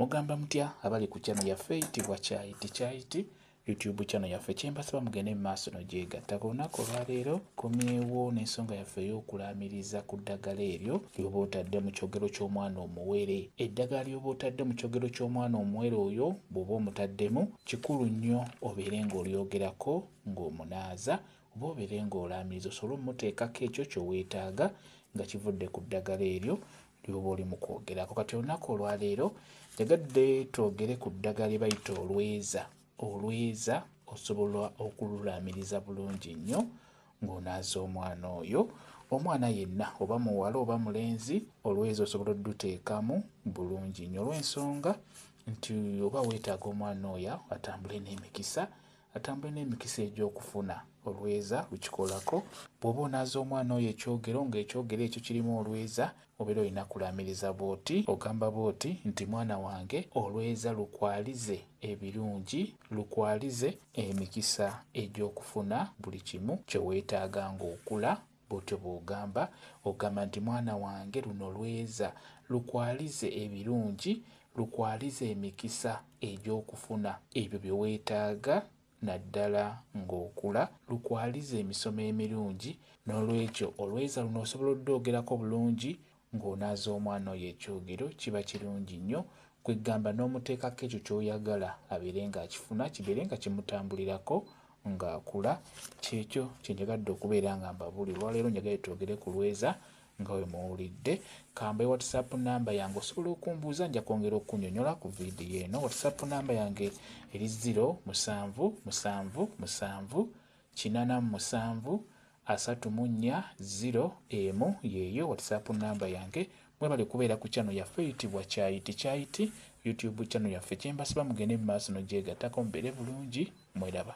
Mugamba mutya abali ku channel yaffe eyitibwa Kyayiti YouTube channel yaffe kyembasaba mugende mu maaso n'ogyegatta. Ku lunaku olwaleero komyewo n'ensonga yaffe ey'okulaamiriza ku ddagala eryo ly'oba otadde mu kyogero ky'omwana omuwere. Eddagala ly'oba otadde mu kyogero ky'omwana omuwere oyo bw'oba omutaddemu kikulu nnyo obeere ng'olyogerako ng'omunaaza oba obeere ng'olaamiriza osobole omuteekako ekyo ky'oweetaaga nga kivudde ku ddagala eryo ly'oba oli mu kwogerako. Kati olunaku olwaleero njagadde twogere ku ddagala lye bayita olweza. Olweza osobola okululaamiriza bulungi nnyo ng'onaaza omwana oyo. Omwana yenna oba muwala oba mulenzi, olweza osobola odduteekamu bulungi nnyo olw'ensonga nti oba weetaaga omwana oyo atambule n'emikisa egy'okufuna. Olweza lukikolako. Bw'oba onaaza omwana oyo ekyogero ng'ekyogero ekyo kirimu olweza, obeera olina kulaamiriza bw'oti, ogamba bw'oti nti mwana wange olweza lukwalize ebirungi, lukwalize emikisa egy'okufuna buli kimu kye weetaaga ng'okula. Bw'otyo bw'ogamba, ogamba nti mwana wange luno lweza lukwalize ebirungi, lukwalize emikisa egy'okufuna ebyo bye weetaaga naddala ng'okula, lukwalize emisomo emirungi. N'olwekyo olweza luno osobola oddoogerako bulungi ng'onaaza omwana oyo ekyogero, kiba kirungi nnyo. Kwegamba n'omuteekako ekyo ky'oyagala abeere ng'akifuna, kibeere nga kimutambulirako ng'akula. Kyekyo kye njagadde okubeera nga mbabuulira. Olwaleero njagala twogere ku lweza nga bwe muwulidde. Kamba WhatsApp namba yange osobola okumbuuza, nja kwongera okunnyonnyola ku viidiyo eno. WhatsApp namba yange eri 0777873401 yeeyo WhatsApp namba yange. Mwebale kubeera ku channel yaffe eyitibwa Kyayiti YouTube channel yaffe kyembasaba mugende mu maaso n'ogyegattako mubeere bulungi. Mweraba.